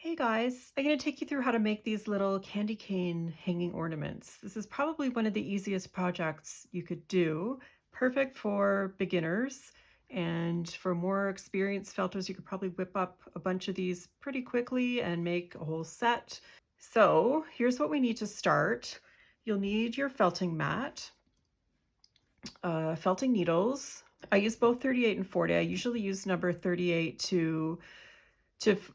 Hey guys, I'm going to take you through how to make these little candy cane hanging ornaments. This is probably one of the easiest projects you could do, perfect for beginners. And for more experienced felters, you could probably whip up a bunch of these pretty quickly and make a whole set. So here's what we need to start. You'll need your felting mat, felting needles. I use both 38 and 40. I usually use number 38 to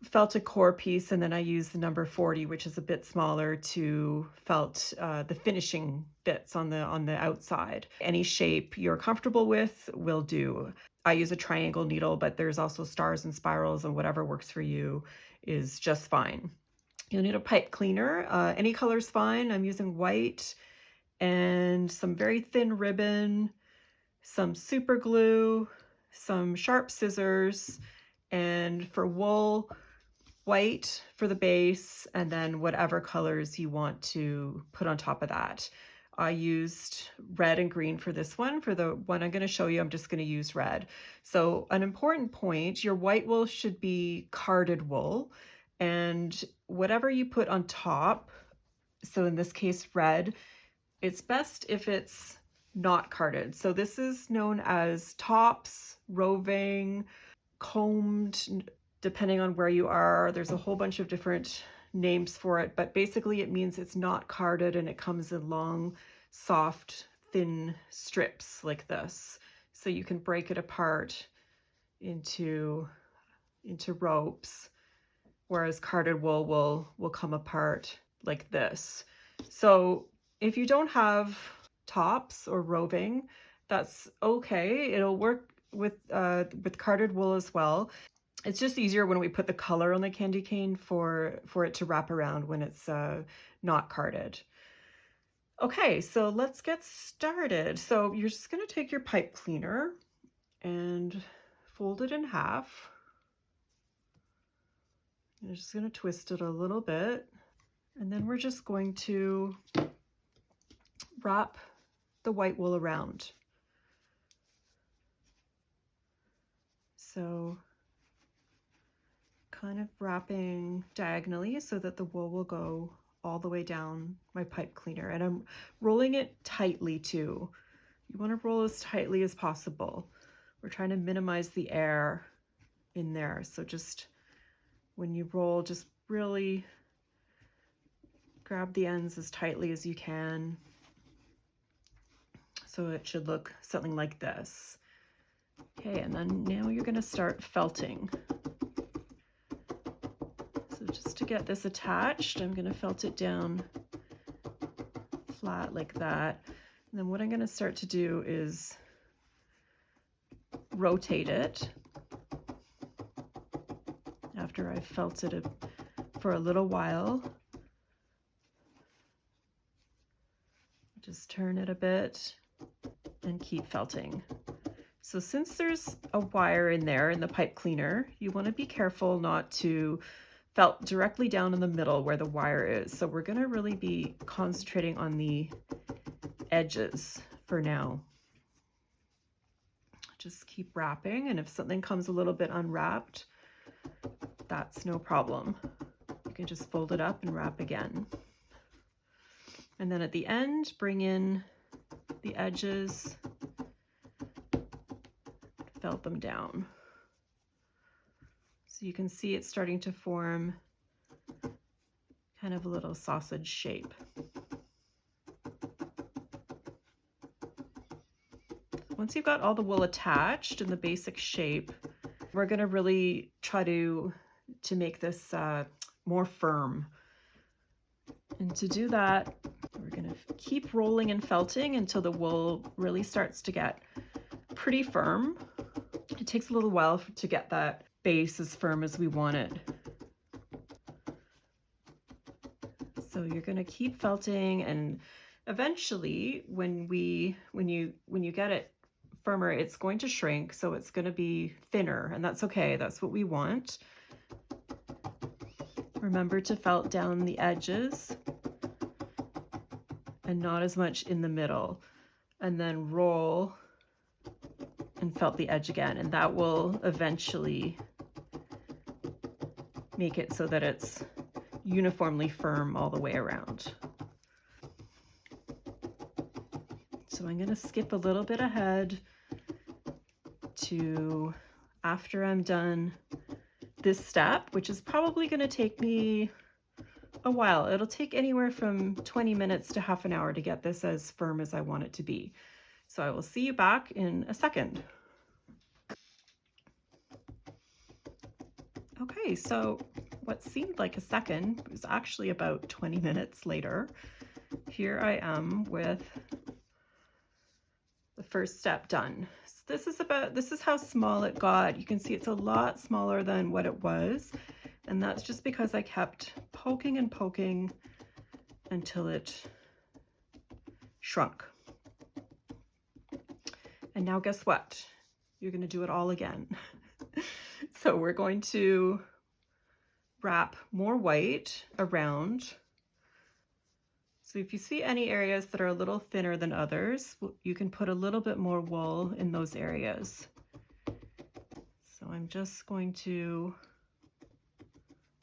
felt a core piece, and then I use the number 40, which is a bit smaller, to felt the finishing bits on the outside. Any shape you're comfortable with will do. I use a triangle needle, but there's also stars and spirals, and whatever works for you is just fine. You'll need a pipe cleaner. Any color's fine. I'm using white and some very thin ribbon, some super glue, some sharp scissors, and for wool, white for the base, and then whatever colors you want to put on top of that. I used red and green for this one. For the one I'm going to show you, I'm just going to use red. So an important point, your white wool should be carded wool, and whatever you put on top, so in this case red, it's best if it's not carded. So this is known as tops, roving, combed, depending on where you are. There's a whole bunch of different names for it, but basically it means it's not carded and it comes in long, soft, thin strips like this. So you can break it apart into ropes, whereas carded wool will come apart like this. So if you don't have tops or roving, that's okay. It'll work with carded wool as well. It's just easier when we put the color on the candy cane for it to wrap around when it's not carded. Okay, so let's get started. So you're just going to take your pipe cleaner and fold it in half. You're just going to twist it a little bit, and then we're just going to wrap the white wool around. So kind of wrapping diagonally so that the wool will go all the way down my pipe cleaner, and I'm rolling it tightly too. You want to roll as tightly as possible. We're trying to minimize the air in there, so just when you roll, just really grab the ends as tightly as you can. So it should look something like this. Okay, and then now you're going to start felting. So just to get this attached, I'm going to felt it down flat like that. And then what I'm going to start to do is rotate it after I've felted it for a little while. Just turn it a bit and keep felting. So since there's a wire in there in the pipe cleaner, you want to be careful not to felt directly down in the middle where the wire is. So we're going to really be concentrating on the edges for now. Just keep wrapping, and if something comes a little bit unwrapped, that's no problem. You can just fold it up and wrap again. And then at the end, bring in the edges, felt them down. So you can see it's starting to form kind of a little sausage shape. Once you've got all the wool attached in the basic shape, we're going to really try to make this more firm. And to do that, we're going to keep rolling and felting until the wool really starts to get pretty firm. It takes a little while to get that base as firm as we want it. So you're going to keep felting, and eventually when you get it firmer, it's going to shrink, so it's going to be thinner, and that's okay. That's what we want. Remember to felt down the edges and not as much in the middle, and then roll and felt the edge again, and that will eventually make it so that it's uniformly firm all the way around. So I'm going to skip a little bit ahead to after I'm done this step, which is probably going to take me a while. It'll take anywhere from 20 minutes to half an hour to get this as firm as I want it to be. So I will see you back in a second. Okay, so what seemed like a second was actually about 20 minutes later. Here I am with the first step done. So this is how small it got. You can see it's a lot smaller than what it was. And that's just because I kept poking and poking until it shrunk. And now guess what? You're going to do it all again. So we're going to wrap more white around. So if you see any areas that are a little thinner than others, you can put a little bit more wool in those areas. So I'm just going to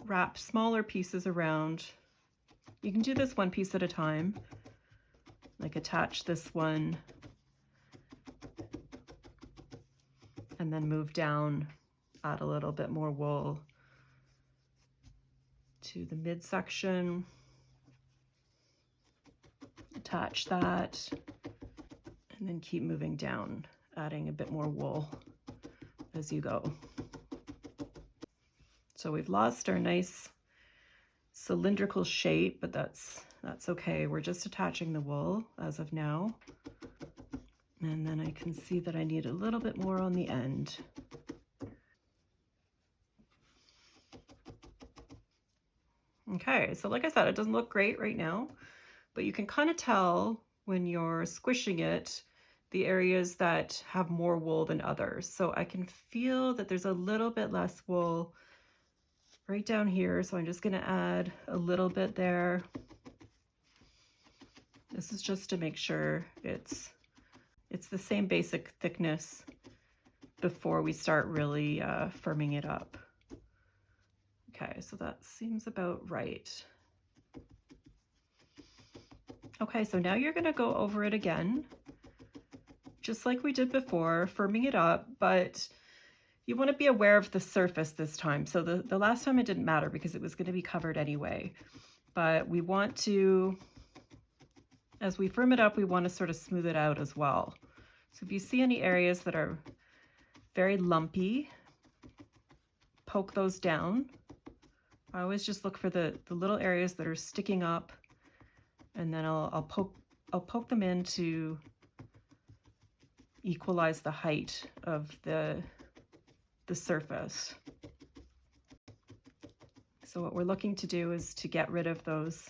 wrap smaller pieces around. You can do this one piece at a time, like attach this one and then move down, add a little bit more wool to the midsection, attach that, and then keep moving down, adding a bit more wool as you go. So we've lost our nice cylindrical shape, but that's okay. We're just attaching the wool as of now. And then I can see that I need a little bit more on the end. Okay, so like I said, it doesn't look great right now, but you can kind of tell when you're squishing it, the areas that have more wool than others. So I can feel that there's a little bit less wool right down here. So I'm just going to add a little bit there. This is just to make sure it's the same basic thickness before we start really firming it up. Okay, so that seems about right. Okay, so now you're going to go over it again, just like we did before, firming it up, but you want to be aware of the surface this time. So the last time it didn't matter because it was going to be covered anyway, but we want to, as we firm it up, we want to sort of smooth it out as well. So if you see any areas that are very lumpy, poke those down. I always just look for the little areas that are sticking up, and then I'll poke them in to equalize the height of the surface. So what we're looking to do is to get rid of those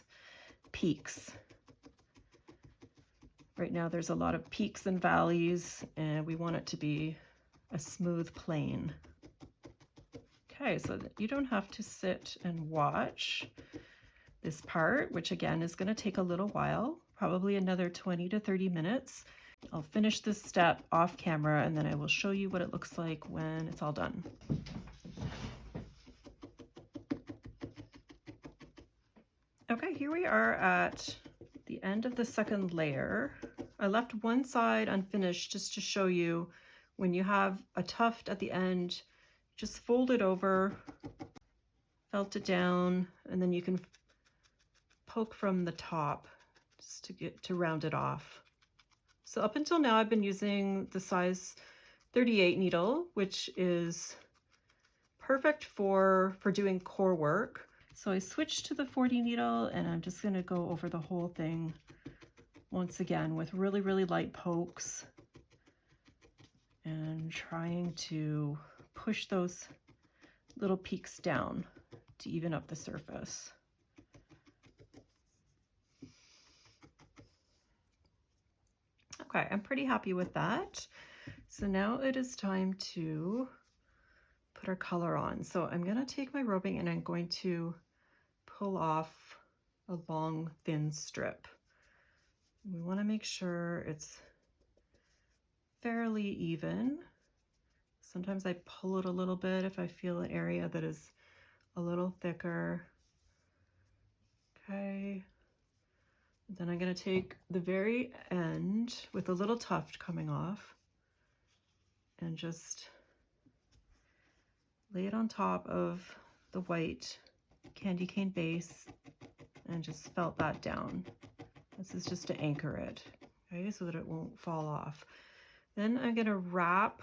peaks. Right now there's a lot of peaks and valleys, and we want it to be a smooth plane. Okay, so that you don't have to sit and watch this part, which again is going to take a little while, probably another 20 to 30 minutes. I'll finish this step off camera and then I will show you what it looks like when it's all done. Okay, here we are at the end of the second layer. I left one side unfinished just to show you when you have a tuft at the end, just fold it over, felt it down, and then you can poke from the top just to round it off. So up until now I've been using the size 38 needle, which is perfect for doing core work. So I switched to the 40 needle and I'm just going to go over the whole thing once again with really, really light pokes and trying to push those little peaks down to even up the surface. Okay, I'm pretty happy with that. So now it is time to put our color on. So I'm going to take my roving and I'm going to pull off a long thin strip. We want to make sure it's fairly even. Sometimes I pull it a little bit if I feel an area that is a little thicker. Okay. Then I'm going to take the very end with a little tuft coming off and just lay it on top of the white candy cane base and just felt that down. This is just to anchor it, okay, so that it won't fall off. Then I'm going to wrap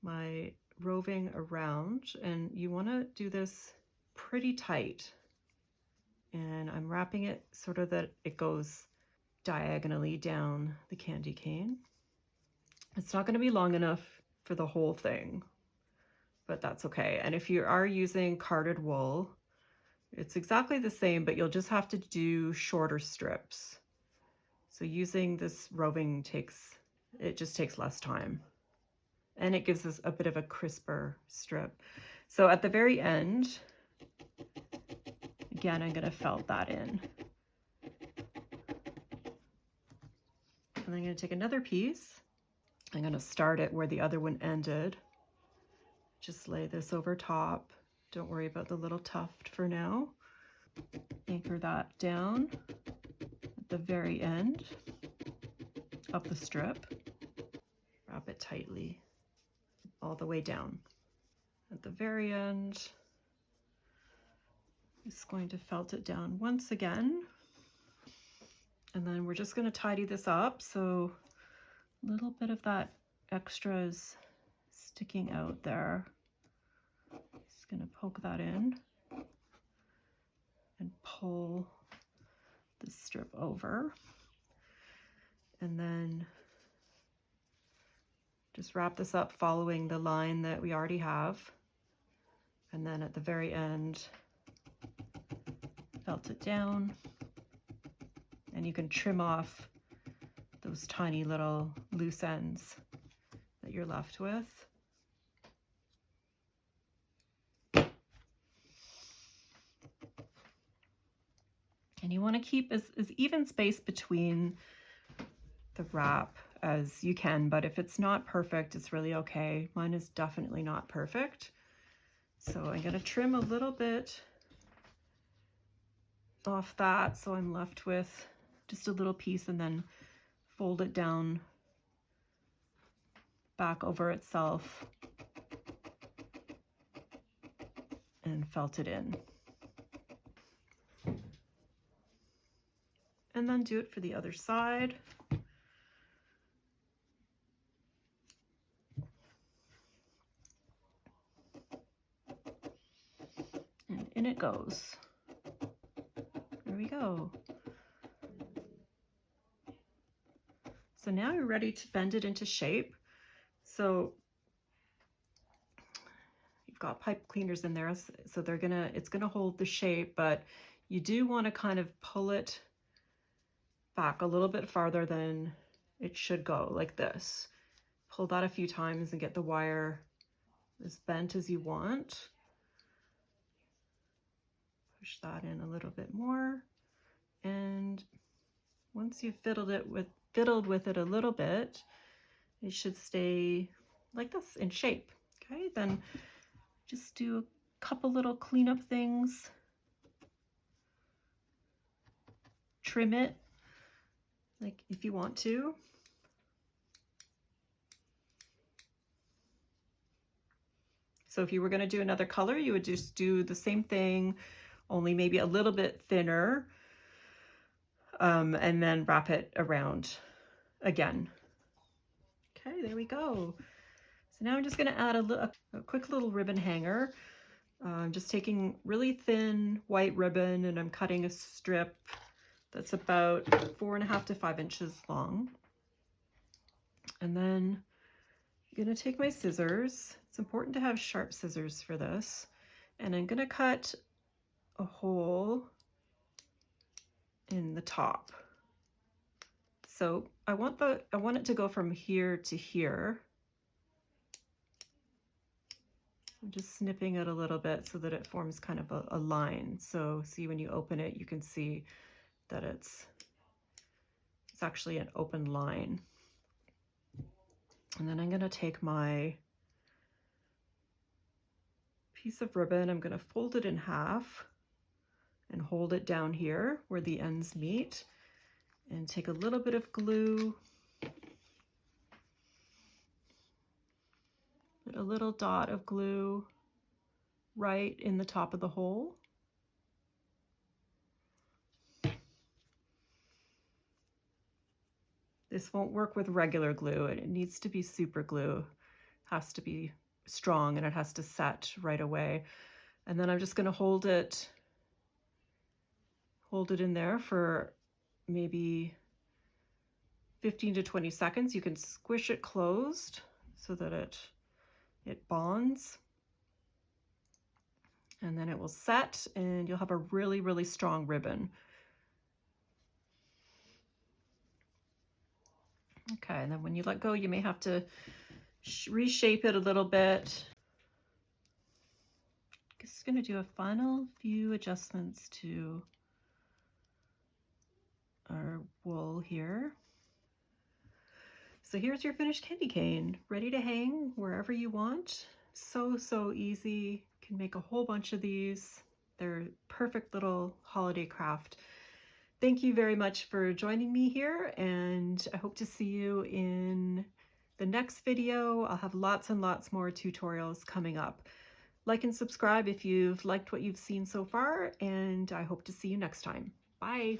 my roving around, and you want to do this pretty tight. And I'm wrapping it sort of that it goes diagonally down the candy cane. It's not going to be long enough for the whole thing, but that's okay. And if you are using carded wool, it's exactly the same, but you'll just have to do shorter strips. So using this roving just takes less time, and it gives us a bit of a crisper strip. So at the very end, again, I'm going to felt that in. And I'm going to take another piece. I'm going to start it where the other one ended. Just lay this over top. Don't worry about the little tuft for now. Anchor that down at the very end of the strip. Wrap it tightly all the way down. At the very end, just going to felt it down once again. And then we're just going to tidy this up so a little bit of that extra is sticking out there. Just going to poke that in and pull the strip over. And then just wrap this up following the line that we already have. And then at the very end, felt it down. And you can trim off those tiny little loose ends that you're left with. And you want to keep as even space between the wrap as you can, but if it's not perfect, it's really okay. Mine is definitely not perfect. So I'm going to trim a little bit off that, so I'm left with just a little piece, and then fold it down back over itself and felt it in. And then do it for the other side. And in it goes. There we go. So now you're ready to bend it into shape. So you've got pipe cleaners in there, so it's gonna hold the shape, but you do want to kind of pull it back a little bit farther than it should go, like this. Pull that a few times and get the wire as bent as you want. Push that in a little bit more, and once you've fiddled with it a little bit, it should stay like this in shape. Okay, then just do a couple little cleanup things. Trim it, like if you want to. So if you were going to do another color, you would just do the same thing, only maybe a little bit thinner, and then wrap it around again. Okay, there we go. So now I'm just going to add a quick little ribbon hanger. I'm just taking really thin white ribbon, and I'm cutting a strip that's about 4.5 to 5 inches long. And then I'm going to take my scissors. It's important to have sharp scissors for this. And I'm going to cut a hole in the top. So I want it to go from here to here. I'm just snipping it a little bit so that it forms kind of a line. So see, when you open it, you can see that it's actually an open line. And then I'm going to take my piece of ribbon, I'm going to fold it in half and hold it down here where the ends meet, and take a little bit of glue, put a little dot of glue right in the top of the hole. This won't work with regular glue. It needs to be super glue. It has to be strong and it has to set right away. And then I'm just going to hold it in there for maybe 15 to 20 seconds. You can squish it closed so that it bonds. And then it will set and you'll have a really, really strong ribbon. Okay, and then when you let go, you may have to reshape it a little bit. Just going to do a final few adjustments to our wool here. So here's your finished candy cane, ready to hang wherever you want. So, so easy. You can make a whole bunch of these. They're perfect little holiday craft. Thank you very much for joining me here, and I hope to see you in the next video. I'll have lots and lots more tutorials coming up. Like and subscribe if you've liked what you've seen so far, and I hope to see you next time. Bye.